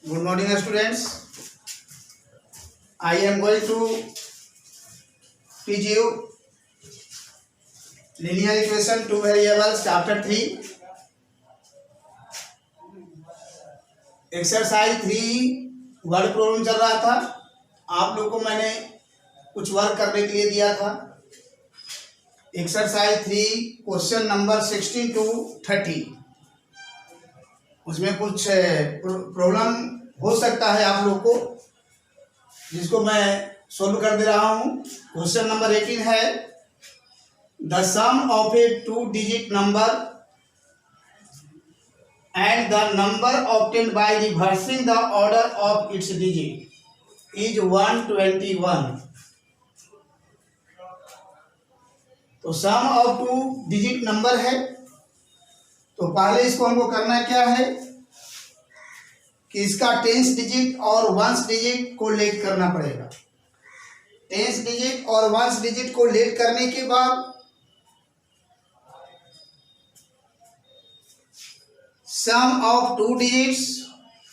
Good morning, students. I am going to teach you linear equation, two variables, chapter 3, exercise 3 word problem चल रहा था। आप लोगों को मैंने कुछ वर्क करने के लिए दिया था। एक्सरसाइज 3 क्वेश्चन नंबर 16 to 30, उसमें कुछ प्रॉब्लम हो सकता है आप लोग को, जिसको मैं सोल्व कर दे रहा हूँ। क्वेश्चन नंबर 18 है, the sum of a 2 digit number and the number obtained by reversing the order of its digit is 121। तो सम ऑफ 2 डिजिट नंबर है, तो पहले इसको हमको करना क्या है कि इसका टेंस डिजिट और वंस डिजिट को लेट करना पड़ेगा। टेंस डिजिट और वंस डिजिट को लेट करने के बाद sum of 2 digits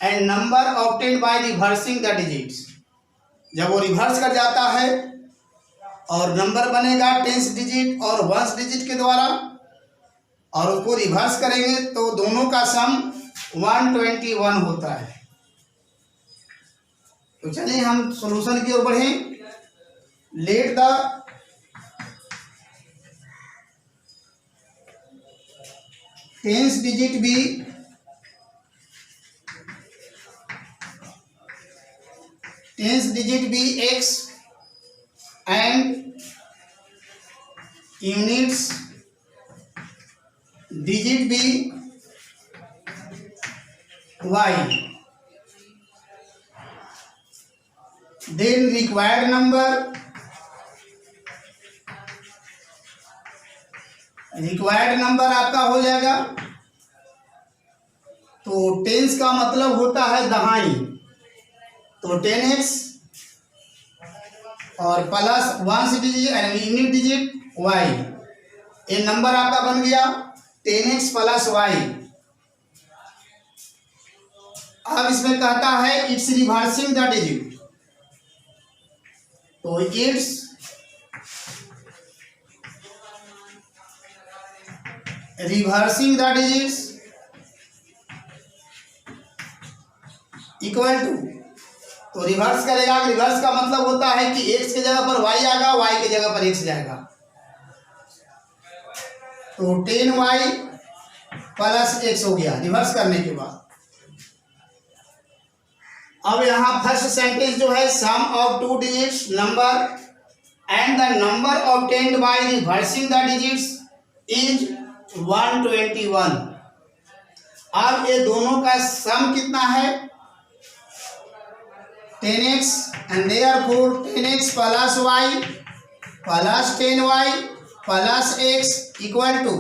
and number obtained by reversing the digits, जब वो रिवर्स कर जाता है और नंबर बनेगा टेंस डिजिट और वंस डिजिट के द्वारा, और उसको रिवर्स करेंगे तो दोनों का सम 121 होता है। तो चलिए हम सॉल्यूशन की ओर बढ़ें। लेट द टेंस डिजिट भी x and यूनिट्स डिजिट भी y, then required नंबर आपका हो जाएगा। तो टेंस का मतलब होता है दहाई, तो 10x और plus ones digit and unit digit y, ये नंबर आपका बन गया 10x प्लस y। अब इसमें कहता है इट्स रिवर्सिंग द डिजिट, तो it's reversing the digits equal to, तो रिवर्स करेगा। रिवर्स का मतलब होता है कि x के जगह पर y आएगा, y के जगह पर x जाएगा। तो 10y प्लस x हो गया रिवर्स करने के बाद। अब यहाँ फर्स्ट सेंटेंस जो है, sum of 2 digits number and the number obtained by reversing the digits is 121। अब ये दोनों का सम कितना है 10x, and therefore 10x plus y plus 10y plus x equal to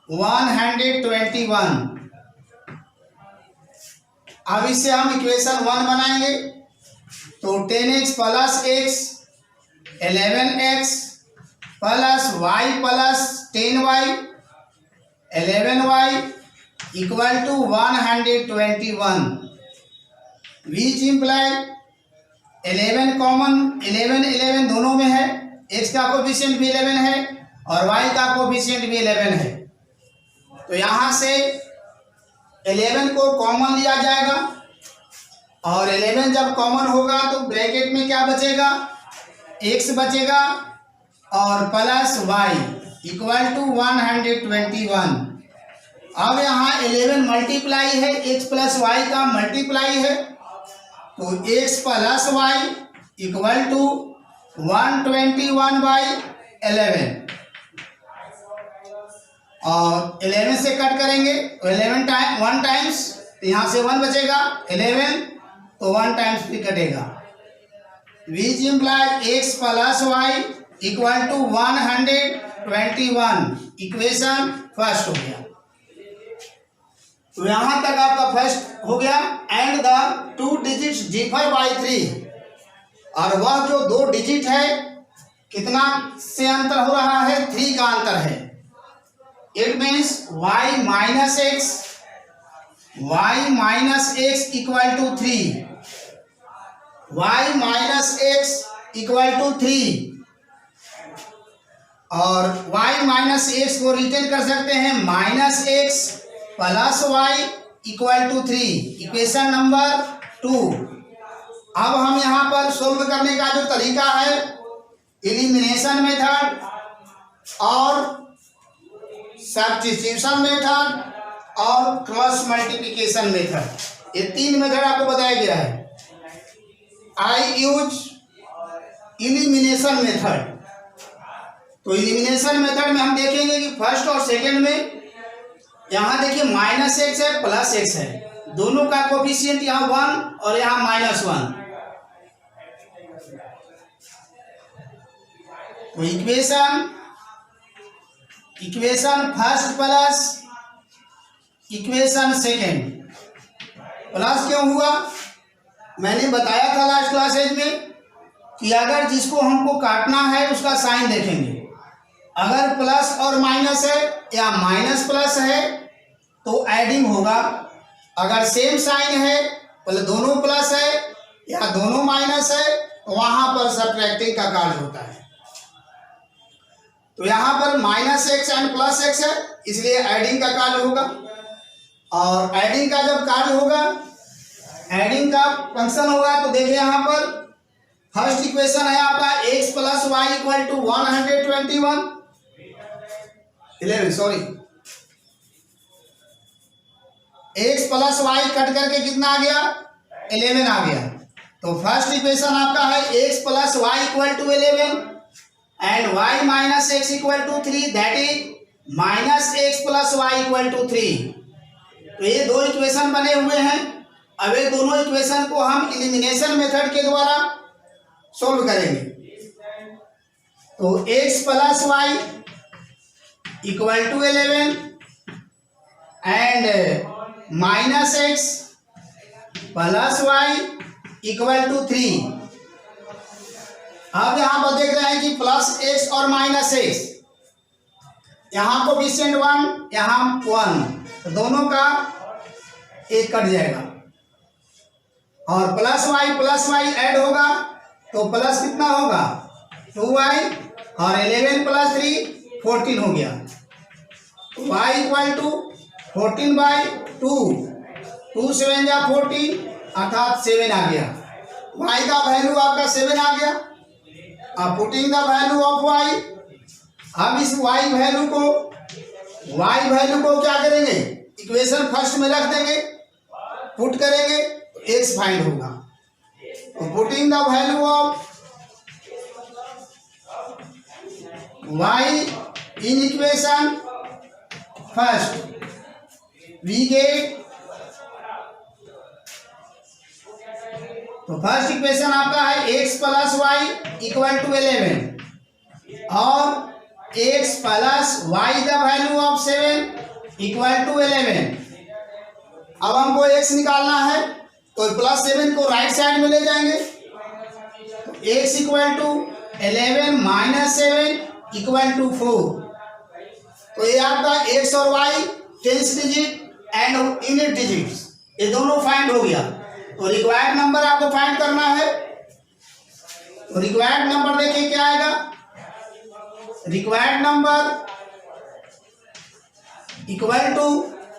121। अब इससे हम इक्वेशन 1 बनाएंगे, तो 10x plus x 11x plus y plus 10y 11y equal to 121, which imply 11 common, 11 दोनों में है, x का कोफिशिएंट भी 11 है और y का कोफिशिएंट भी 11 है। तो यहाँ से 11 को कॉमन लिया जाएगा, और 11 जब कॉमन होगा तो ब्रैकेट में क्या बचेगा, x बचेगा और प्लस y इक्वल टू 121। अब यहाँ 11 मल्टीप्लाई है, x प्लस y का मल्टीप्लाई है, तो x plus y equal to 121 by 11, और 11 से कट करेंगे तो 11 टाइम 1 टाइम्स, यहाँ से 1 बचेगा, 11 तो 1 टाइम्स भी कटेगा, which imply x plus y equal to 121। Equation first हो गया। तो यहां तक आपका फर्स्ट हो गया। And the 2 digits differ by 3, और वह जो 2 डिजिट है कितना से अंतर हो रहा है, 3 का अंतर है। It means y minus x y minus x equal to 3, y minus x equal to 3, और y माइनस एक्स को रिटेन कर सकते हैं minus x plus y equal to 3, equation number 2। अब हम यहाँ पर सोल्व करने का जो तरीका है, एलिमिनेशन मेथड और सब्स्टिट्यूशन मेथड और क्रॉस मल्टीप्लिकेशन मेथड, ये 3 मेथड आपको बताया गया है। आई यूज एलिमिनेशन मेथड। तो एलिमिनेशन मेथड में हम देखेंगे कि फर्स्ट और सेकंड में यहाँ देखिए माइनस एक्स है प्लस एक्स है, दोनों का कोफिशिएंट यहाँ 1 और यहाँ -1। तो equation first plus equation second. Plus क्यों हुआ, मैंने बताया था लास्ट क्लासेज में कि अगर जिसको हमको काटना है उसका साइन देखेंगे, अगर प्लस और माइनस है या माइनस प्लस है तो एडिंग होगा, अगर सेम साइन है मतलब दोनों प्लस है या दोनों माइनस है तो वहां पर सब्ट्रैक्टिंग का कार्य होता है। तो यहाँ पर minus x and plus x है, इसलिए एडिंग का कार्य होगा। और एडिंग का जब कार्य होगा, एडिंग का फंक्शन होगा, तो देखिए यहाँ पर फर्स्ट इक्वेशन है आपका x plus y equal to 11 sorry x plus y cut करके कितना आ गया 11 आ गया। तो फर्स्ट इक्वेशन आपका है x plus y equal to 11 and y minus x equal to 3, that is minus x plus y equal to 3। तो ये दो इक्वेशन बने हुए हैं। अब ये दोनों इक्वेशन को हम एलिमिनेशन मेथड के द्वारा सोल्व करेंगे। तो x plus y equal to 11 and minus x plus y equal to 3। अब यहाँ पर देख रहे हैं कि प्लस एक्स और माइनस एक्स, यहाँ कोफिशिएंट 1 यहाँ 1, तो दोनों का एक कट जाएगा और प्लस वाई ऐड होगा तो प्लस कितना होगा 2y और 11 प्लस 3 14 हो गया। y इक्वल टू 14/2, 2 7 जा 14 अर्थात 7 आ गया। y का वैल्यू आपका 7 आ गया। अब putting the value of y, हम इस y वैल्यू को क्या करेंगे, इक्वेशन फर्स्ट में रख देंगे, पुट करेंगे तो x फाइंड होगा। तो putting the value of y in equation first we get, तो फर्स्ट इक्वेशन आपका है x plus y equal to 11 और x plus y the value of 7 equal to 11। अब हमको x निकालना है तो प्लस 7 को राइट साइड में ले जाएंगे, तो x equal to 11 minus 7 equal to 4। तो ये आपका x और y tens digit and unit digit ये दोनों फाइंड हो गया। तो रिक्वायर्ड नंबर आपको फाइंड करना है। तो रिक्वायर्ड नंबर देखिए क्या आएगा, required number equal to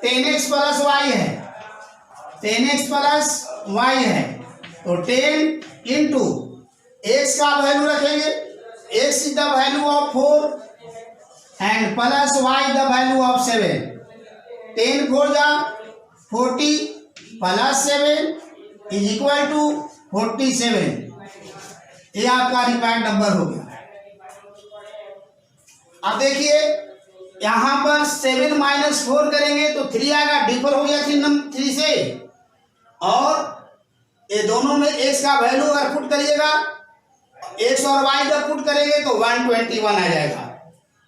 10x plus y है, 10x प्लस वाई है, तो 10 इंटू एक्स का वैल्यू रखेंगे, x is the value of 4 and plus y the value of 7। 10 4 जा 40 प्लस 7 इज इक्वल टू 47। ये आपका रिक्वायर्ड नंबर हो गया। अब देखिए यहाँ पर 7 माइनस 4 करेंगे तो 3 आएगा, डिफर हो गया 3 से, और ये दोनों में x का वैल्यू अगर पुट करिएगा, x और y जब पुट करेंगे तो 121 आ जाएगा।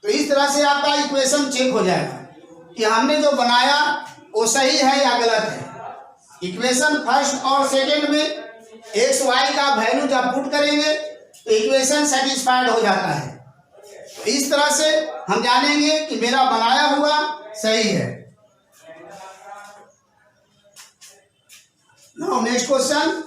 तो इस तरह से आपका इक्वेशन चेक हो जाएगा कि हमने जो बनाया वो सही है या गलत है। इक्वेशन फर्स्ट और सेकेंड में एक्स वाई का वैल्यू जब पुट करेंगे तो इक्वेशन सेटिस्फाइड हो जाता है। तो इस तरह से हम जानेंगे कि मेरा बनाया हुआ सही है। नाउ नेक्स्ट क्वेश्चन,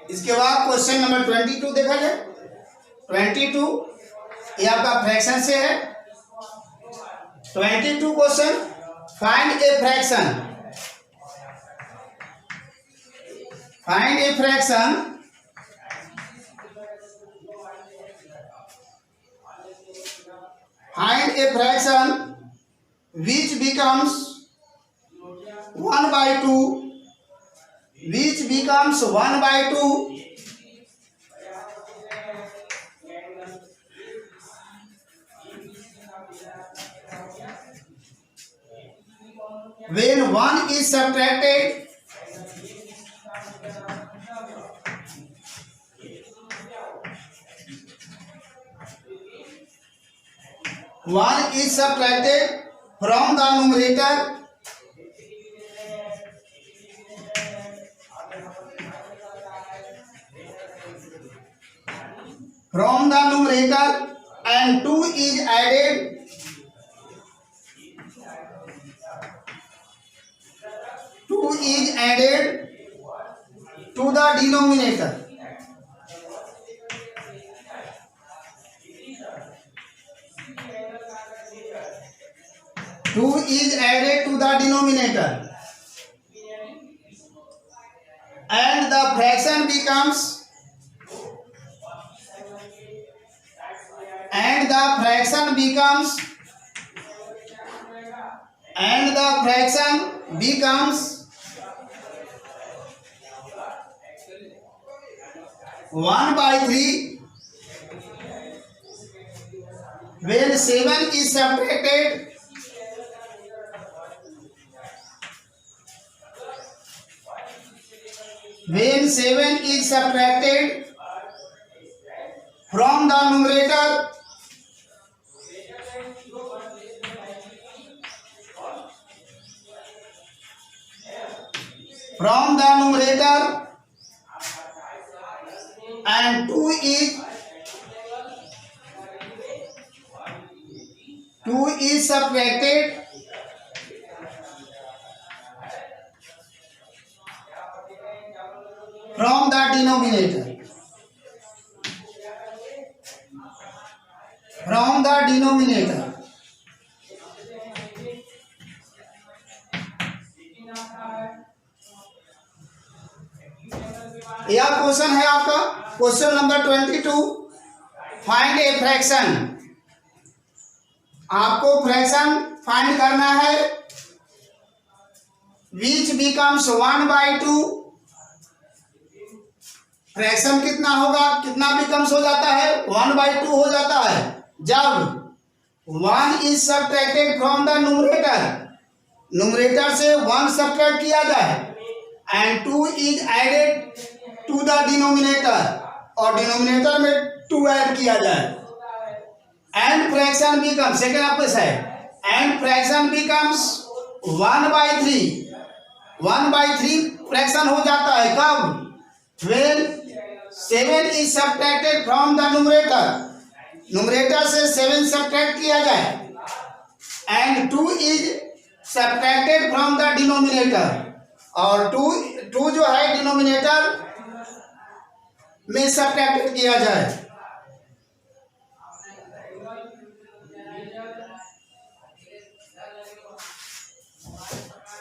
इसके बाद क्वेश्चन नंबर 22 देखा जाए। 22 ये आपका फ्रैक्शन से है। 22 question, find a fraction, find a fraction find a fraction which becomes 1/2, which becomes 1/2 when 1 is subtracted from the numerator and 2 is added to the denominator. Two is added to the denominator and the fraction becomes one by 3 when 7 is subtracted from the numerator and 2 is subtracted from the denominator. यह question है आपका question number 22, find a fraction. आपको fraction find करना है which becomes 1/2। Fraction कितना होगा, कितना becomes हो जाता है, 1/2 हो जाता है जब 1 is subtracted from the numerator से 1 सब्ट्रैक्ट किया जाए and 2 is added to the denominator और डिनोमिनेटर में 2 ऐड किया जाए एंड फ्रैक्शन बिकम्स, सेकेंड आपके side, and fraction becomes 1/3। 1/3 fraction हो जाता है कब, when 7 is subtracted from the numerator से 7 सब्ट्रैक्ट किया जाए and 2 is subtracted from the denominator और 2 जो है डिनोमिनेटर में सब्ट्रैक्ट किया जाए।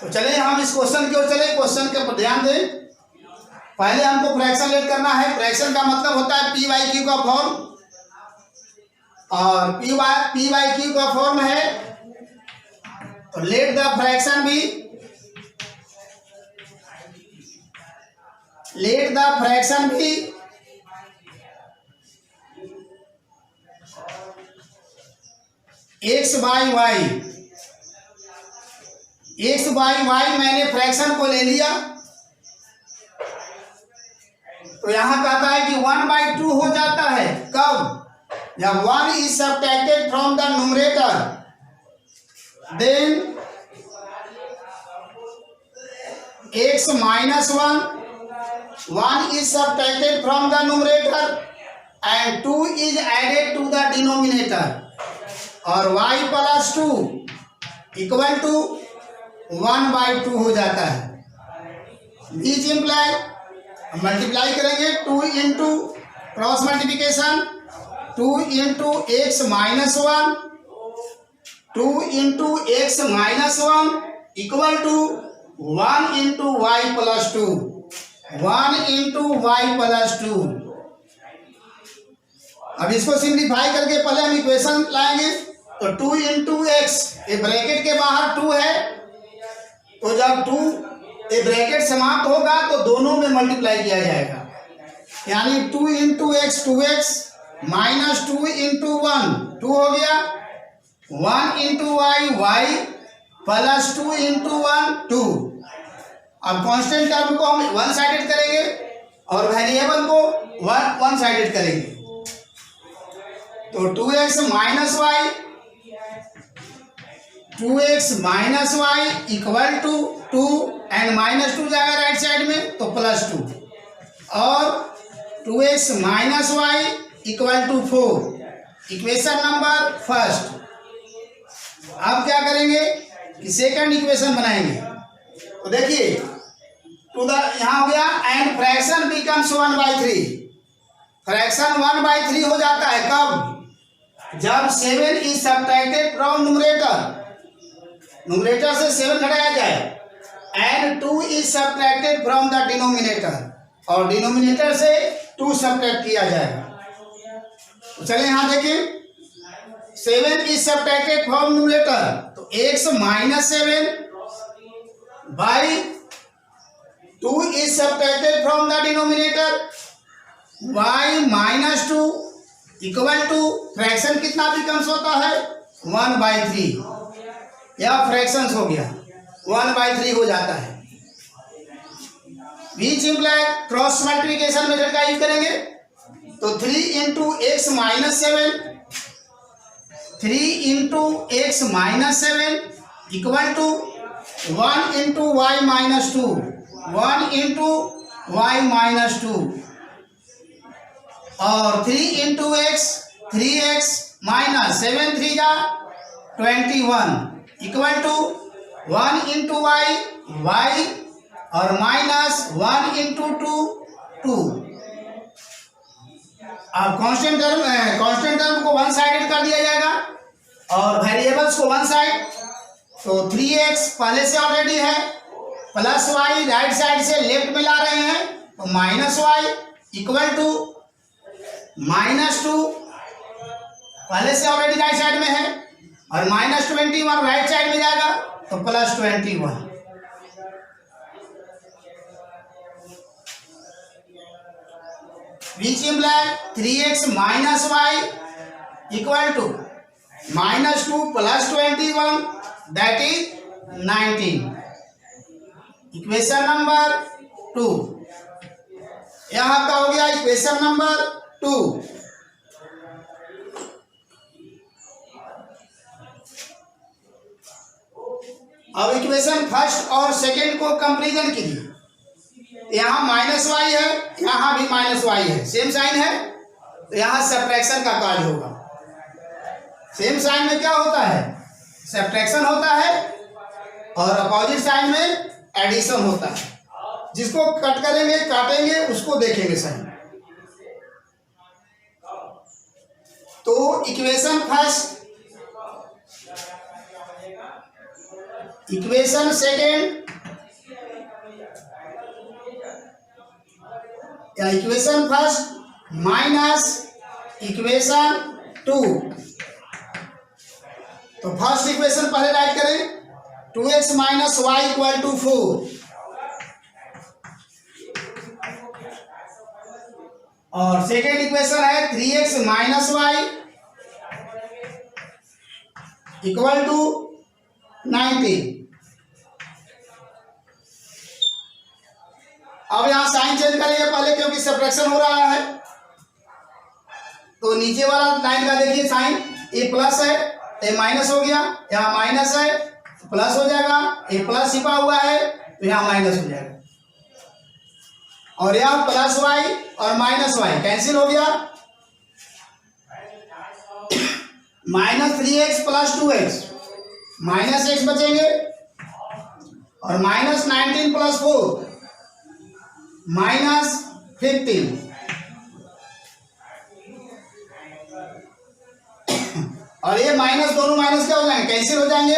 तो चलिए हम इस क्वेश्चन की ओर चले, क्वेश्चन के ऊपर ध्यान दें। पहले हमको फ्रैक्शन लेट करना है। फ्रैक्शन का मतलब होता है पी बाई क्यू का फॉर्म, और पी बाई क्यू का फॉर्म है, तो लेट द फ्रैक्शन भी, लेट द फ्रैक्शन भी x by y. X by y मैंने फ्रैक्शन को ले लिया, तो यहां कहता है कि 1/2 हो जाता है। कब? जब 1 is subtracted from the numerator, then x minus 1 is subtracted from the numerator and 2 is added to the denominator, और y plus 2 इक्वल टू 1/2 हो जाता है। बीच इम्प्लाई मल्टीप्लाई करेंगे 2 into cross multiplication 2 into x minus 1, 2 into x minus 1 equal to 1 into y plus 2, 1 into y plus 2। अब इसको simplify करके पहले हम इक्वेशन लाएंगे, तो 2 इंटू एक्स, ये ब्रैकेट के बाहर 2 है, तो जब 2 ये ब्रैकेट समाप्त होगा तो दोनों में मल्टीप्लाई किया जाएगा, यानी 2 into x 2x minus 2 into 1 2 हो गया, 1 into y y plus 2 into 1 2। अब कांस्टेंट टर्म को हम वन साइडेड करेंगे और वेरिएबल को वन साइडेड करेंगे, तो 2x minus y 2x minus y equal to 2 and minus 2 जाएगा राइट साइड में तो प्लस 2, और 2x minus y equal to 4। Equation number first. अब क्या करेंगे कि सेकंड इक्वेशन बनाएंगे, तो देखिए टू द यहाँ हो गया एंड फ्रैक्शन बिकम्स 1/3। फ्रैक्शन 1/3 हो जाता है कब? जब 7 is subtracted from numerator, numerator से 7 घटाया जाए, and 2 is subtracted from the denominator, और डिनोमिनेटर से 2 सब्ट्रैक्ट किया जाएगा। तो चलिए यहाँ देखिए 7 इज सब्ट्रैक्टेड फ्रॉम न्यूमरेटर, तो x minus 7 by 2 is subtracted from the denominator y minus 2 equal to fraction कितना बिकम्स होता है 1/3, या फ्रैक्शंस हो गया 1/3 हो जाता है। Which imply cross multiplication method का यूज करेंगे, तो 3 into x minus 7 3 into x minus 7 equal to 1 into y minus 2, 1 into y minus 2, और 3 इंटू एक्स 3x माइनस 7 3 जा 21 equal to 1 into y y, और माइनस 1 इंटू 2 2। अब constant term को one sided कर दिया जाएगा और वेरिएबल्स को वन साइड, तो 3x पहले से ऑलरेडी है, प्लस वाई राइट साइड से लेफ्ट में ला रहे हैं, तो minus y equal to minus 2 पहले से ऑलरेडी राइट साइड में है, और माइनस 21 राइट साइड में जाएगा तो plus 21। Which imply 3x minus y equal to minus 2 plus 21 that is 19। Equation number 2 यहाँ का हो गया इक्वेशन नंबर 2। अब इक्वेशन फर्स्ट और सेकंड को कंपैरिजन कीजिए, यहाँ माइनस वाई है, यहाँ भी माइनस वाई है, सेम साइन है, तो यहाँ सब्ट्रैक्शन का कार्य होगा। सेम साइन में क्या होता है? सब्ट्रैक्शन होता है, और अपोजिट साइन में एडिशन होता है। जिसको कट करेंगे काटेंगे उसको देखेंगे साइन। तो इक्वेशन फर्स्ट इक्वेशन सेकेंड या इक्वेशन फर्स्ट माइनस इक्वेशन 2। तो फर्स्ट इक्वेशन पहले राइट करें, 2x minus y equal to 4, और सेकेंड इक्वेशन है 3x minus y equal to 90। अब यहां साइन चेंज करेंगे पहले, क्योंकि सब्ट्रैक्शन हो रहा है। तो नीचे वाला लाइन का देखिए साइन, ए प्लस है ए माइनस हो गया, यहाँ माइनस है प्लस हो जाएगा, ए प्लस छिपा हुआ है तो यहाँ माइनस हो जाएगा, और यहाँ प्लस वाई और माइनस वाई कैंसिल हो गया, minus 3x plus 2x, minus x बचेंगे, और माइनस 19 प्लस 4 माइनस 15, और ये माइनस दोनों माइनस क्या हो जाएंगे, कैंसिल हो जाएंगे,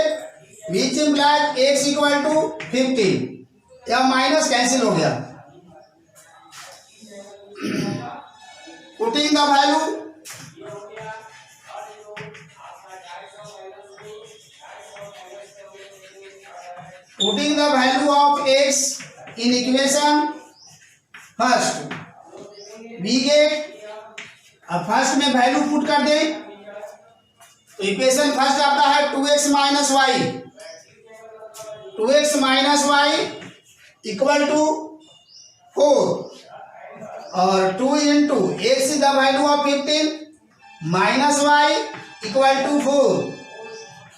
which implies x equal to 15, या माइनस कैंसिल हो गया। Putting the value putting the value of x in equation first, we get, अब फर्स्ट में वैल्यू पुट कर दें तो इक्वेशन फर्स्ट आता है 2x minus y, 2x minus y equal to 4, और 2 into x is the value of 15 minus y equal to 4,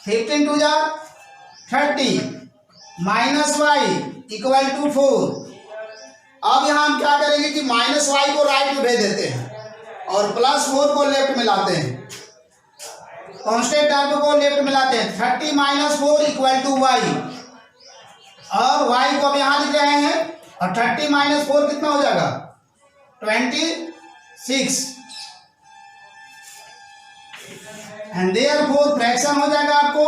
15 to जा 30 minus y equal to 4। अब यहाँ हम क्या करेंगे कि माइनस वाई को राइट में भेज देते हैं और प्लस 4 को लेफ्ट में लाते हैं, कांस्टेंट टर्म को लेफ्ट में लाते हैं, 30 माइनस 4 इक्वल टू वाई, और वाई को अब यहाँ लिख रहे हैं, और 30 माइनस 4 कितना हो जाएगा 26, एंड देयरफॉर फ्रैक्शन हो जाएगा, आपको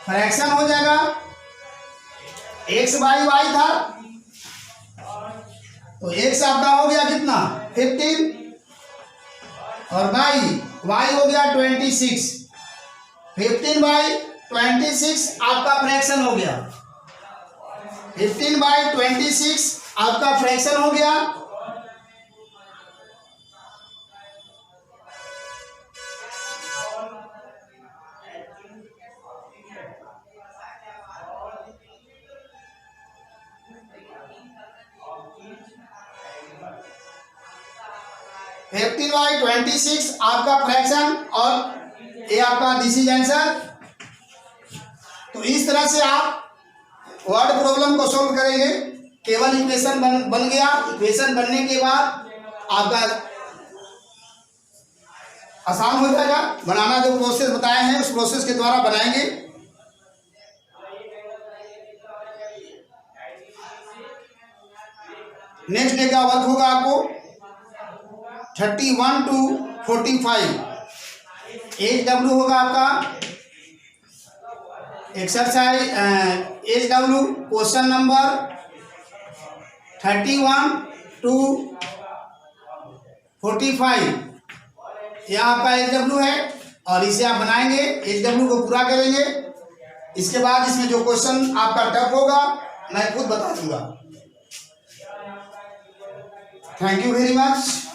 फ्रैक्शन हो जाएगा, एक्स बाई वाई था तो एक्स आपका हो गया कितना 15, और वाई हो गया 26, 15 बाई 26 आपका फ्रैक्शन हो गया, 15 बाई 26 आपका फ्रैक्शन हो गया। फिफ्टीन बाई 26 आपका फ्रैक्शन, और ये आपका दिस इज आंसर। तो इस तरह से आप वर्ड प्रॉब्लम को सोल्व करेंगे। केवल इक्वेशन बन गया, इक्वेशन बनने के बाद आपका आसान हो जाएगा। बनाना जो प्रोसेस बताए हैं उस प्रोसेस के द्वारा बनाएंगे। नेक्स्ट डे का वर्क होगा आपको 31 to 45। HW होगा आपका exercise HW question number 31 to 45। यह आपका HW है और इसे आप बनाएंगे, HW को पूरा करेंगे। इसके बाद इसमें जो क्वेश्चन आपका टफ होगा मैं खुद बता दूंगा। Thank you very much.